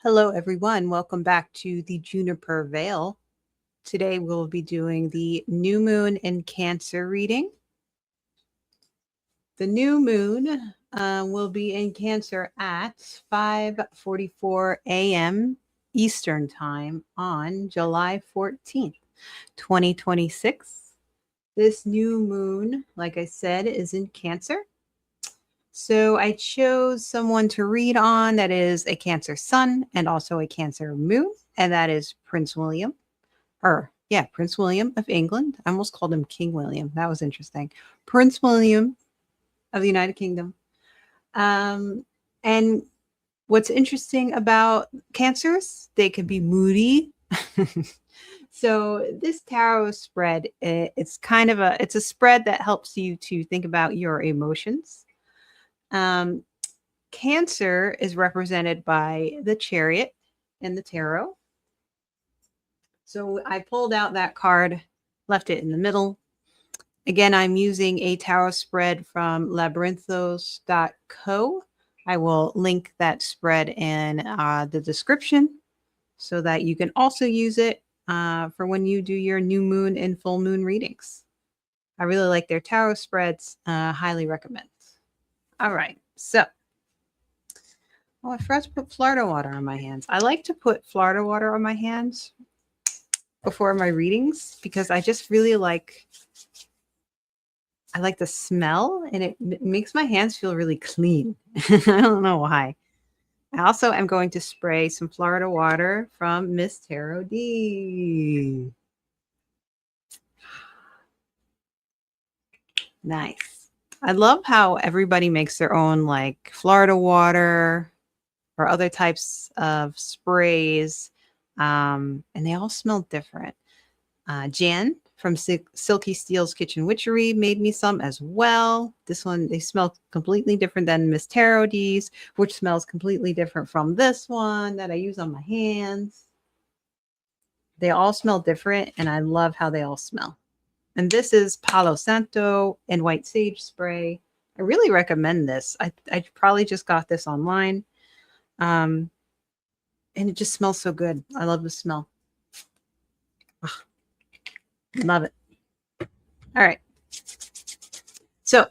Hello, everyone. Welcome back to the Juniper Veil. Today we'll be doing the new moon in Cancer reading. The new moon will be in Cancer at 5:44 a.m. Eastern Time on July 14th, 2026. This new moon, like I said, is in Cancer. So I chose someone to read on that is a Cancer sun and also a Cancer moon, and that is Prince William. Prince William of England. I almost called him King William. That was interesting. Prince William of the United Kingdom. And what's interesting about Cancers, they can be moody. So this tarot spread, it's a spread that helps you to think about your emotions. Cancer is represented by the Chariot in the tarot. So I pulled out that card, left it in the middle. Again, I'm using a tarot spread from labyrinthos.co. I will link that spread in the description so that you can also use it for when you do your new moon and full moon readings. I really like their tarot spreads. Highly recommend. All right. So, I forgot to put Florida water on my hands. I like to put Florida water on my hands before my readings because I just really I like the smell and it makes my hands feel really clean. I don't know why. I also am going to spray some Florida water from Miss Tarot D. Nice. I love how everybody makes their own like Florida water or other types of sprays. And they all smell different. Jan from Silky Steel's Kitchen Witchery made me some as well. This one, they smell completely different than Miss Tarot D's, which smells completely different from this one that I use on my hands. They all smell different, and I love how they all smell. And this is Palo Santo and White Sage Spray. I really recommend this. I probably just got this online. And it just smells so good. I love the smell. Ugh. Love it. All right. So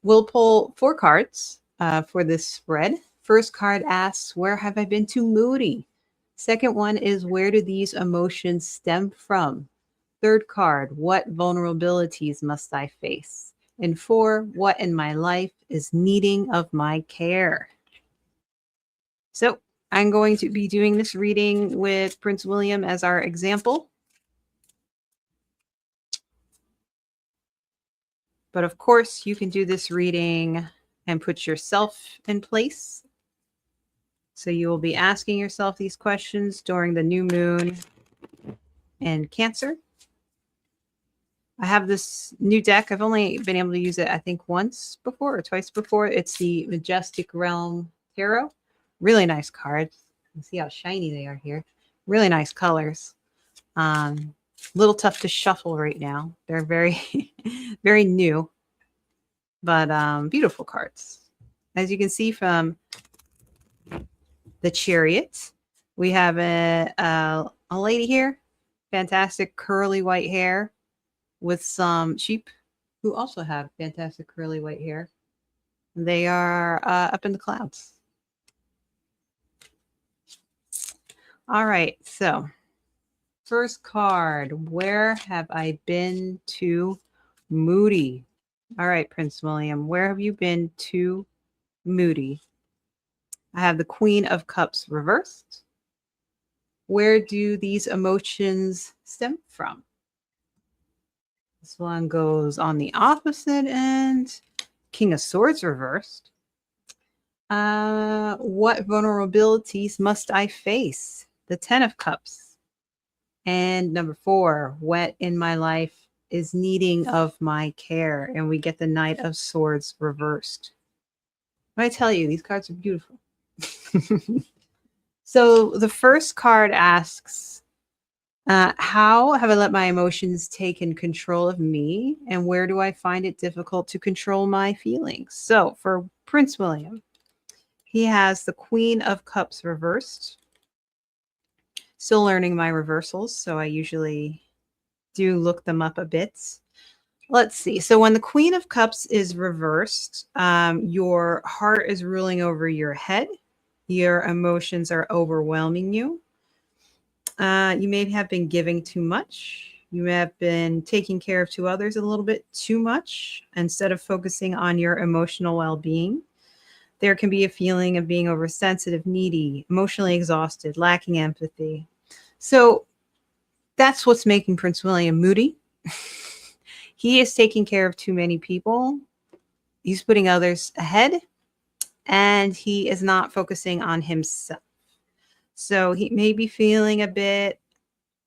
we'll pull 4 cards for this spread. First card asks, where have I been too moody? Second one is, where do these emotions stem from? Third card, what vulnerabilities must I face? And 4, what in my life is needing of my care? So I'm going to be doing this reading with Prince William as our example. But of course, you can do this reading and put yourself in place. So you will be asking yourself these questions during the new moon in Cancer. I have this new deck. I've only been able to use it, I think, once before or twice before. It's the Majestic Realm Tarot. Really nice cards. You can see how shiny they are here. Really nice colors. Little tough to shuffle right now. They're very, very new, but beautiful cards. As you can see from the Chariot, we have a lady here, fantastic curly white hair, with some sheep who also have fantastic curly white hair. They are up in the clouds. All right, so first card, where have I been too moody? All right, Prince William, where have you been too moody? I have the Queen of Cups reversed. Where do these emotions stem from? This one goes on the opposite end. King of Swords reversed. What vulnerabilities must I face? The 10 of Cups. And number 4, what in my life is needing of my care? And we get the Knight of Swords reversed. What I tell you, these cards are beautiful. So the first card asks, how have I let my emotions taken control of me? And where do I find it difficult to control my feelings? So for Prince William, he has the Queen of Cups reversed. Still learning my reversals, so I usually do look them up a bit. Let's see. So when the Queen of Cups is reversed, your heart is ruling over your head. Your emotions are overwhelming you. You may have been giving too much. You may have been taking care of two others a little bit too much instead of focusing on your emotional well being. There can be a feeling of being oversensitive, needy, emotionally exhausted, lacking empathy. So that's what's making Prince William moody. He is taking care of too many people. He's putting others ahead, and he is not focusing on himself. So he may be feeling a bit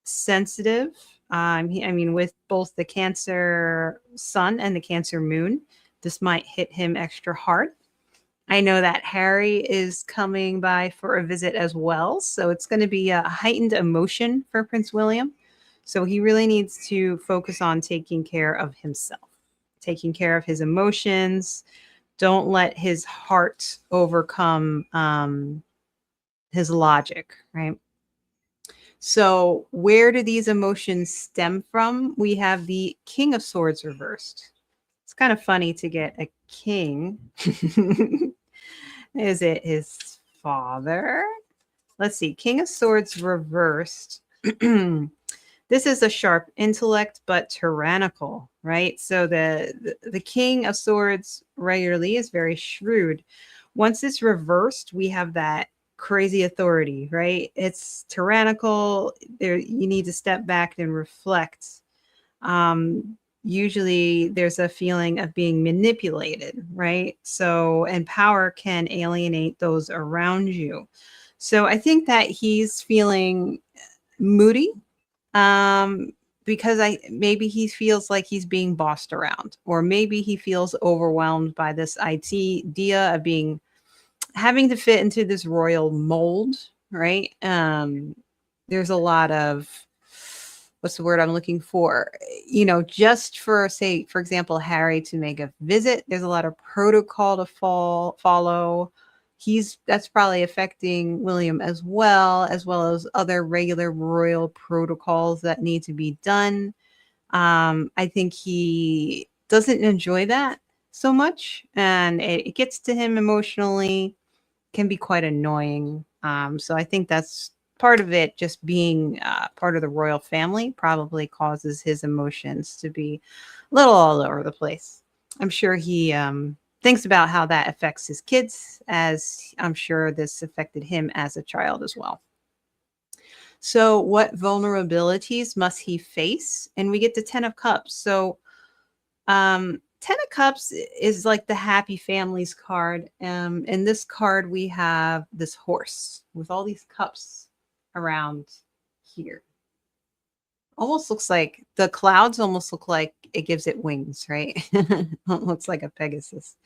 sensitive. I mean, with both the Cancer sun and the Cancer moon, this might hit him extra hard. I know that Harry is coming by for a visit as well. So it's going to be a heightened emotion for Prince William. So he really needs to focus on taking care of himself, taking care of his emotions. Don't let his heart overcome his logic, right? So, where do these emotions stem from? We have the King of Swords reversed. It's kind of funny to get a king. Is it his father? Let's see. King of Swords reversed. This is a sharp intellect, but tyrannical, right? So the King of Swords regularly is very shrewd. Once it's reversed, we have that crazy authority, right? It's tyrannical. There, you need to step back and reflect. Usually there's a feeling of being manipulated, right? So, and power can alienate those around you. So I think that he's feeling moody, um, because I maybe he feels like he's being bossed around, or maybe he feels overwhelmed by this idea of being having to fit into this royal mold, right? There's a lot of what's the word I'm looking for? Just for say, for example, Harry to make a visit, there's a lot of protocol to follow. That's probably affecting William as well as other regular royal protocols that need to be done. I think he doesn't enjoy that so much, and it gets to him emotionally, can be quite annoying. So I think that's part of it. Just being part of the royal family probably causes his emotions to be a little all over the place. I'm sure he thinks about how that affects his kids, as I'm sure this affected him as a child as well. So, what vulnerabilities must he face? And we get the 10 of Cups. So, 10 of Cups is like the happy families card. In this card, we have this horse with all these cups around here. Almost looks like the clouds almost look like it gives it wings, right? It looks like a Pegasus.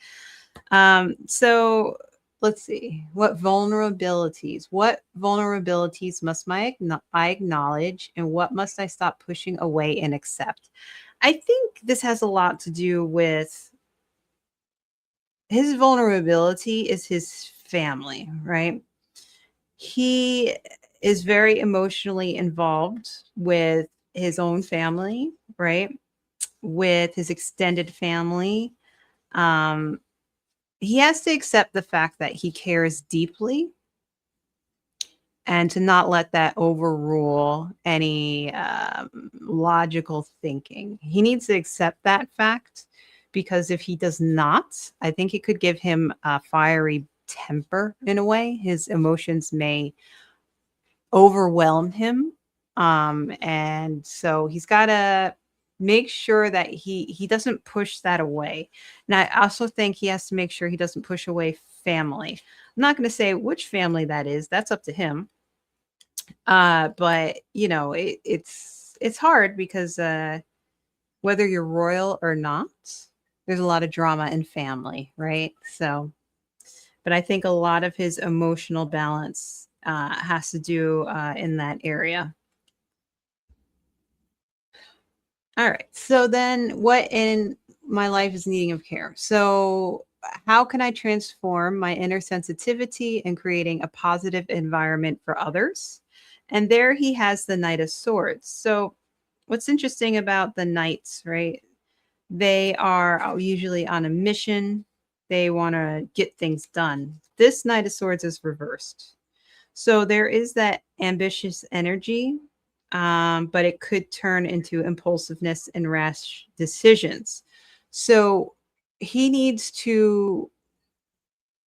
So let's see. What vulnerabilities must I acknowledge, and what must I stop pushing away and accept? I think this has a lot to do with his vulnerability is his family, right? He is very emotionally involved with his own family, right? With his extended family. Um, he has to accept the fact that he cares deeply, and to not let that overrule any logical thinking. He needs to accept that fact, because if he does not, I think it could give him a fiery temper in a way. His emotions may overwhelm him. And so he's got to make sure that he doesn't push that away. And I also think he has to make sure he doesn't push away family. I'm not going to say which family that is. That's up to him. But it's hard because whether you're royal or not, there's a lot of drama in family, right? So, but I think a lot of his emotional balance has to do in that area. All right. So then, what in my life is needing of care? So, how can I transform my inner sensitivity and creating a positive environment for others? And there he has the Knight of Swords. So, what's interesting about the knights, right? They are usually on a mission. They want to get things done. This Knight of Swords is reversed. So there is that ambitious energy, but it could turn into impulsiveness and rash decisions. So he needs to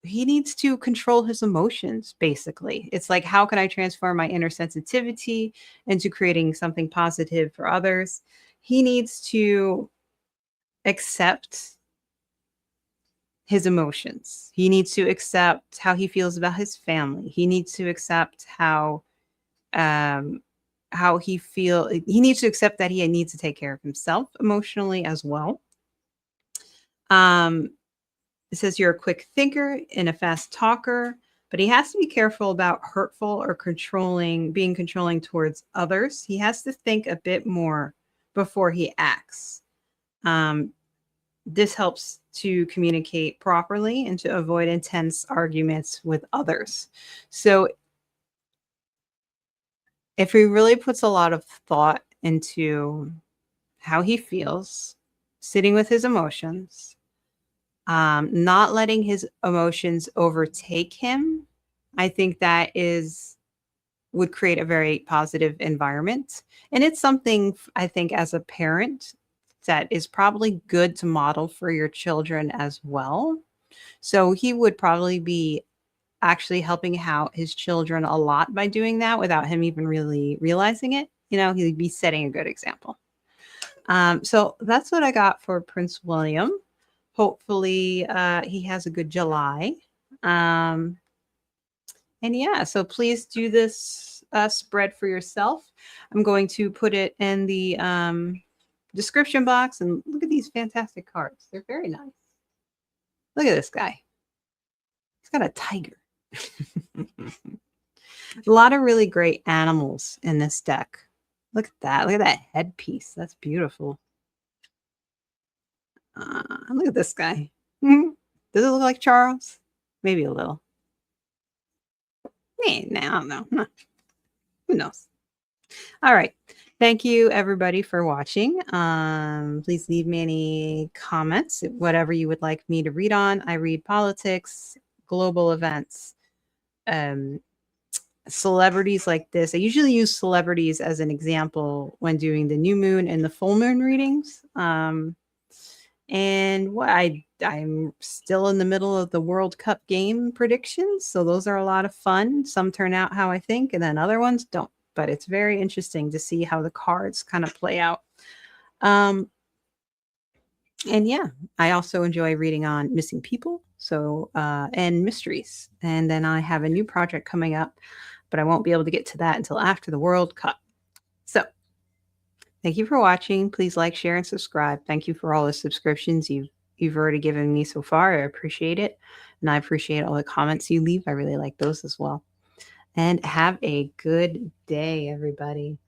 he needs to control his emotions, basically. It's like, how can I transform my inner sensitivity into creating something positive for others? He needs to accept his emotions. He needs to accept how he feels about his family. He needs to accept um he needs to accept that he needs to take care of himself emotionally as well. Um it says you're a quick thinker and a fast talker, but he has to be careful about hurtful or being controlling towards others. He has to think a bit more before he acts. Um, this helps to communicate properly and to avoid intense arguments with others. So, if he really puts a lot of thought into how he feels, sitting with his emotions, not letting his emotions overtake him, I think that is would create a very positive environment. And it's something I think as a parent that is probably good to model for your children as well. So he would probably be actually helping out his children a lot by doing that without him even really realizing it. He'd be setting a good example. So that's what I got for Prince William. Hopefully, he has a good July. Um, and yeah, so please do this spread for yourself. I'm going to put it in the description box. And look at these fantastic cards. They're very nice. Look at this guy. He's got a tiger. A lot of really great animals in this deck. Look at that. Look at that headpiece. That's beautiful. Look at this guy. Does it look like Charles? Maybe a little. No, I don't know. Who knows? All right. Thank you, everybody, for watching. Please leave me any comments, whatever you would like me to read on. I read politics, global events, um, celebrities like this. I usually use celebrities as an example when doing the new moon and the full moon readings. And I'm still in the middle of the World Cup game predictions, so those are a lot of fun. Some turn out how I think, and then other ones don't. But it's very interesting to see how the cards kind of play out. And yeah, I also enjoy reading on missing people, and mysteries. And then I have a new project coming up, but I won't be able to get to that until after the World Cup. So thank you for watching. Please like, share, and subscribe. Thank you for all the subscriptions you've already given me so far. I appreciate it. And I appreciate all the comments you leave. I really like those as well. And have a good day, everybody.